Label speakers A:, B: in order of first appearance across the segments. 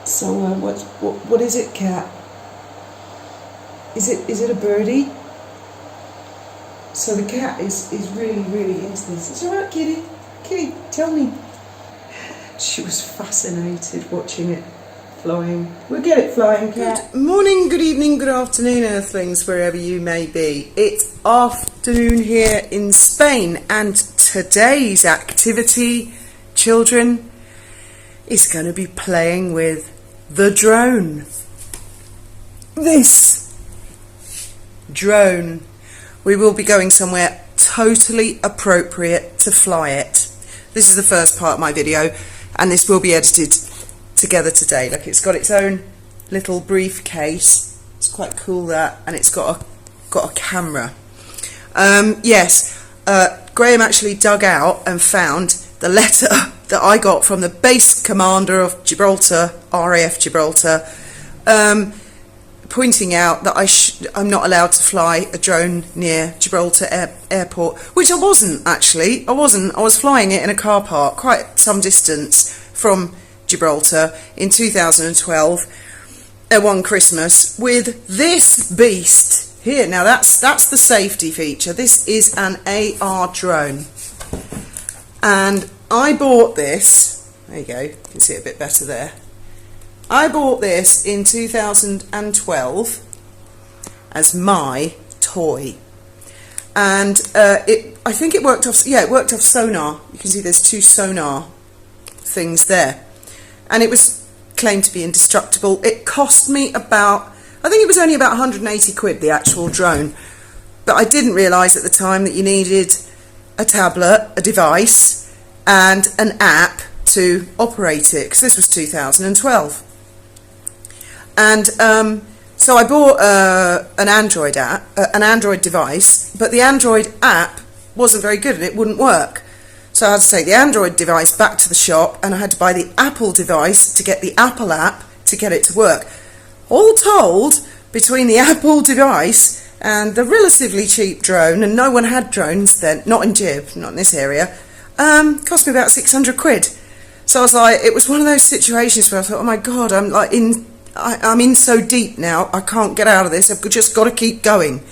A: So what is it, Cat? Is it a birdie? So the cat is really into this. It's alright, kitty. Kitty, tell me. She was fascinated watching it flying. We'll get it flying, Cat. Good morning, good evening, good afternoon, Earthlings, wherever you may be. It's afternoon here in Spain, and today's activity, children, is going to be playing with the drone. This drone. We will be going somewhere totally appropriate to fly it. This is the first part of my video, and this will be edited together today. Look, it's got its own little briefcase. It's quite cool, that, and it's got a camera. Graham actually dug out and found the letter that I got from the base commander of Gibraltar, RAF Gibraltar, pointing out that I'm not allowed to fly a drone near Gibraltar airport, which I wasn't actually. I was flying it in a car park quite some distance from Gibraltar in 2012 one Christmas with this beast here. Now that's the safety feature. This is an AR drone, and I bought this. There you go, you can see it a bit better there. I bought this in 2012 as my toy, and I think it worked off. Yeah, it worked off sonar. You can see there's two sonar things there, and it was claimed to be indestructible. It cost me about, I think it was only about 180 quid, the actual drone, but I didn't realise at the time that you needed a tablet, a device, and an app to operate it, because this was 2012. And so I bought an Android app, an Android device, but the Android app wasn't very good and it wouldn't work. So I had to take the Android device back to the shop, and I had to buy the Apple device to get the Apple app to get it to work. All told, between the Apple device and the relatively cheap drone, and no one had drones then, not in Gib, not in this area, cost me about 600 quid. So I was like, it was one of those situations where I thought, oh my God, I'm in so deep now, I can't get out of this, I've just got to keep going.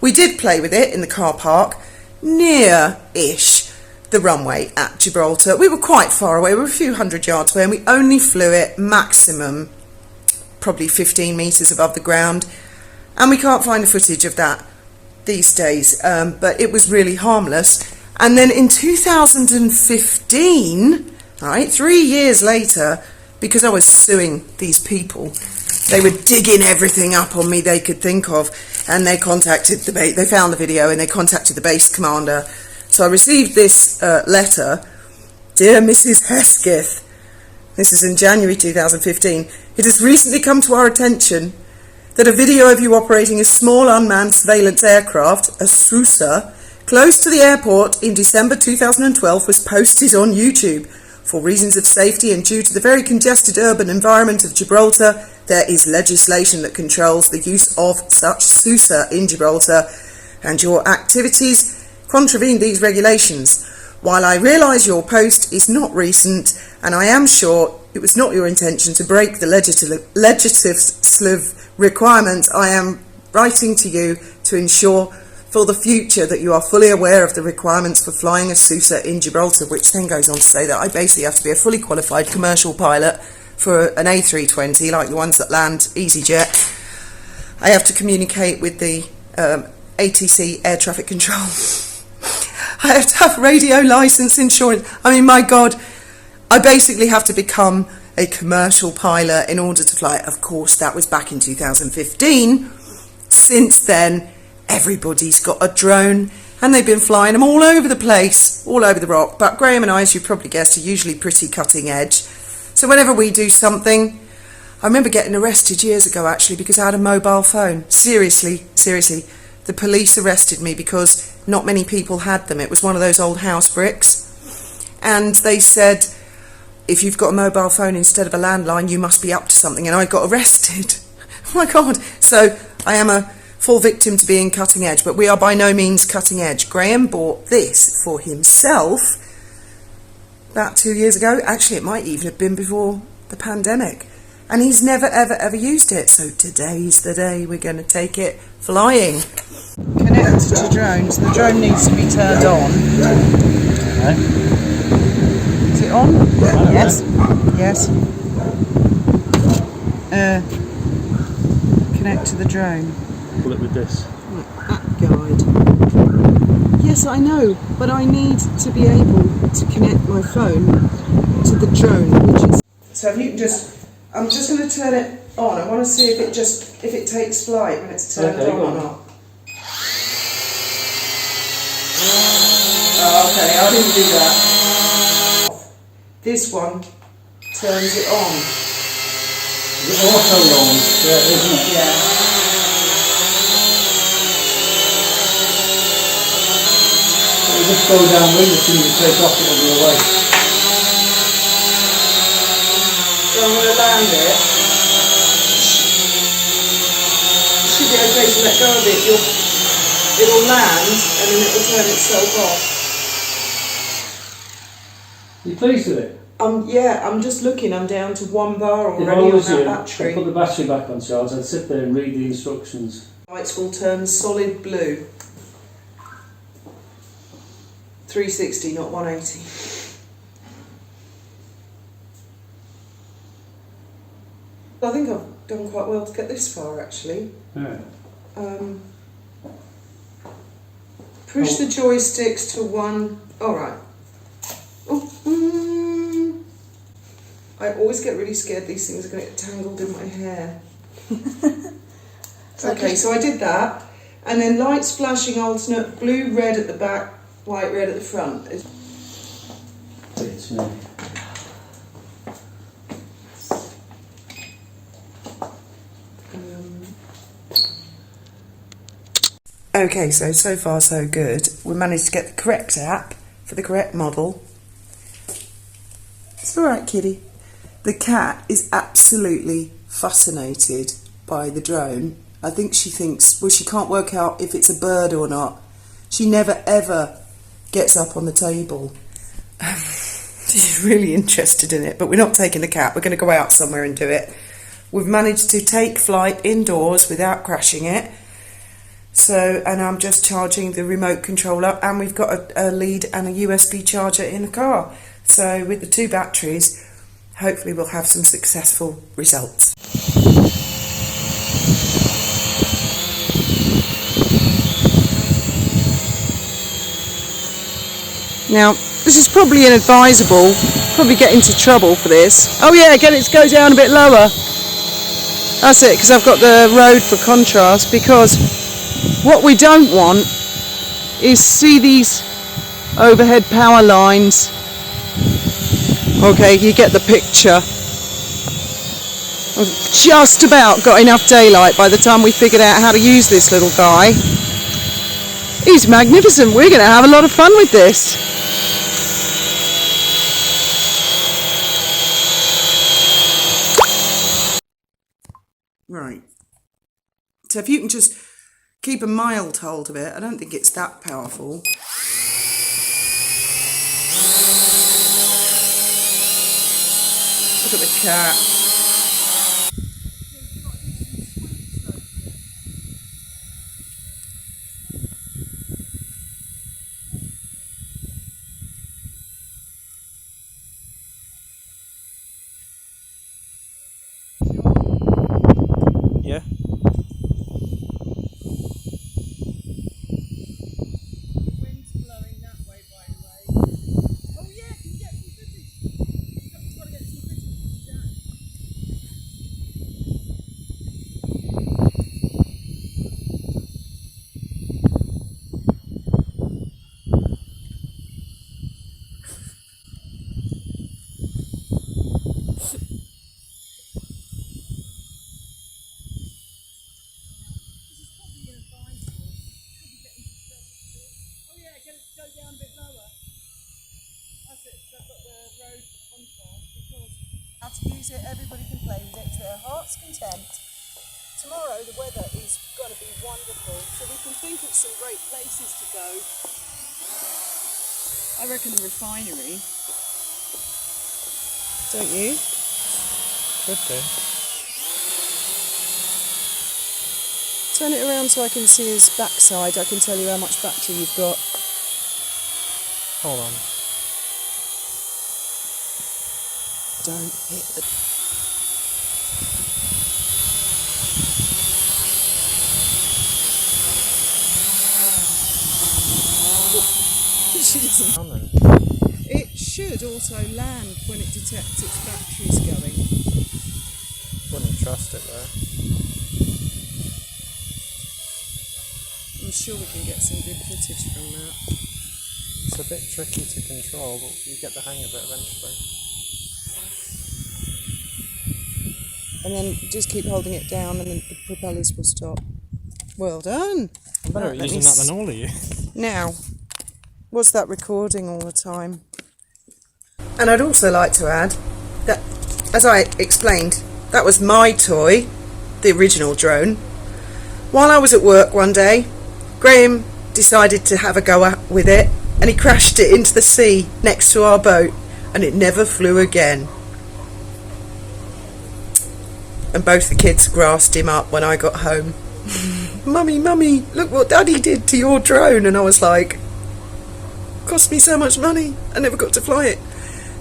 A: We did play with it in the car park, near-ish the runway at Gibraltar. We were quite far away, we were a few hundred yards away, and we only flew it maximum, probably 15 metres above the ground, and we can't find the footage of that these days, but it was really harmless. And then in 2015, right, 3 years later, because I was suing these people, they were digging everything up on me they could think of, and they contacted they found the video and they contacted the base commander. So I received this letter: Dear Mrs. Hesketh, this is in January 2015, it has recently come to our attention that a video of you operating a small unmanned surveillance aircraft, a Sousa, close to the airport in December 2012 was posted on YouTube. For reasons of safety and due to the very congested urban environment of Gibraltar, there is legislation that controls the use of such Sousa in Gibraltar, and your activities contravene these regulations. While I realise your post is not recent, and I am sure it was not your intention to break the legislative requirements, I am writing to you to ensure for the future that you are fully aware of the requirements for flying a Sousa in Gibraltar, which then goes on to say that I basically have to be a fully qualified commercial pilot for an A320, like the ones that land EasyJet. I have to communicate with the ATC air traffic control. I have to have radio license, insurance. I mean, my God, I basically have to become a commercial pilot in order to fly. Of course, that was back in 2015. Since then, everybody's got a drone, and they've been flying them all over the place, all over the rock. But Graham and I, as you probably guessed, are usually pretty cutting edge. So whenever we do something, I remember getting arrested years ago actually because I had a mobile phone. Seriously, the police arrested me because not many people had them. It was one of those old house bricks, and they said, if you've got a mobile phone instead of a landline, you must be up to something, and I got arrested. Oh my God. So I am a full victim to being cutting edge, but we are by no means cutting edge. Graham bought this for himself about 2 years ago. Actually, it might even have been before the pandemic. and he's never ever used it. So today's the day we're going to take it flying. Connect to drones. The drone needs to be turned on. Is it on? Yes. Yes. Connect to the drone.
B: Pull it with this.
A: App guide. Yes, I know, but I need to be able to connect my phone to the drone, which is. So if you can I'm just going to turn it on. I want to see if it takes flight when it's turned on or not. Oh, okay, I didn't do that. This one turns it on.
B: Is it auto on? Yeah, isn't it?
A: Yeah.
B: You just go downwind as soon as you take off, it'll be away.
A: So I'm going to land it. You should be okay to let go of it. It'll land and then it will turn itself off.
B: You pleased with it?
A: Yeah, I'm just looking. I'm down to 1 bar already on that battery.
B: I'd put the battery back on charge. I'd sit there and read the instructions.
A: Lights will turn solid blue. 360, not 180. I think I've done quite well to get this far, actually.
B: Yeah.
A: Push the joysticks to 1. All right. I always get really scared these things are going to get tangled in my hair. Okay, so I did that. And then lights flashing alternate, blue, red at the back, white, red at the front.
B: It's me.
A: Okay, so far so good. We managed to get the correct app for the correct model. It's alright, kitty. The cat is absolutely fascinated by the drone. I think she thinks, well, she can't work out if it's a bird or not. She never ever gets up on the table. She's really interested in it, but we're not taking the cat. We're going to go out somewhere and do it. We've managed to take flight indoors without crashing it. So, and I'm just charging the remote controller, and we've got a lead and a USB charger in the car. So with the 2 batteries, hopefully we'll have some successful results. Now, this is probably inadvisable, probably get into trouble for this. Oh yeah, get it to go down a bit lower. That's it, because I've got the road for contrast, because what we don't want is see these overhead power lines. Okay, you get the picture. I've just about got enough daylight by the time we figured out how to use this little guy. He's magnificent. We're going to have a lot of fun with this. Right. So if you can just keep a mild hold of it, I don't think it's that powerful. Look at the cat.
B: Yeah.
A: How to use it, everybody can play with it to their heart's content. Tomorrow the weather is going to be wonderful, so we can think of some great places to go. I reckon the refinery. Don't you?
B: Could do.
A: Turn it around so I can see his backside. I can tell you how much battery you've got.
C: Hold on.
A: Don't hit the... She doesn't... It should also land when it detects its battery's going.
C: Wouldn't trust it though.
A: I'm sure we can get some good footage from that.
C: It's a bit tricky to control, but you get the hang of it eventually.
A: And then just keep holding it down and then the propellers will stop. Well done!
C: I'm better at using that than all of you.
A: Now, was that recording all the time? And I'd also like to add that, as I explained, that was my toy, the original drone. While I was at work one day, Graham decided to have a go with it, and he crashed it into the sea next to our boat, and it never flew again. And both the kids grassed him up when I got home. Mummy, Mummy, look what Daddy did to your drone. And I was like, cost me so much money, I never got to fly it.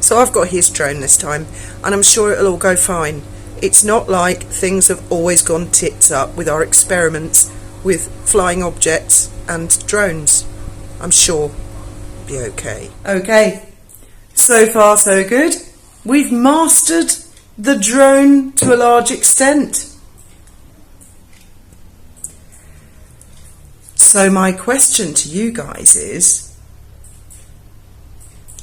A: So I've got his drone this time, and I'm sure it'll all go fine. It's not like things have always gone tits up with our experiments with flying objects and drones. I'm sure it'll be okay. Okay, so far so good. We've mastered the drone to a large extent. So my question to you guys is,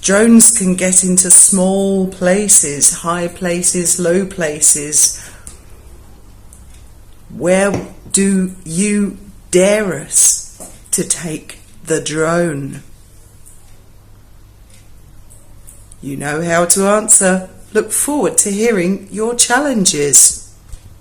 A: drones can get into small places, high places, low places. Where do you dare us to take the drone? You know how to answer. Look forward to hearing your challenges.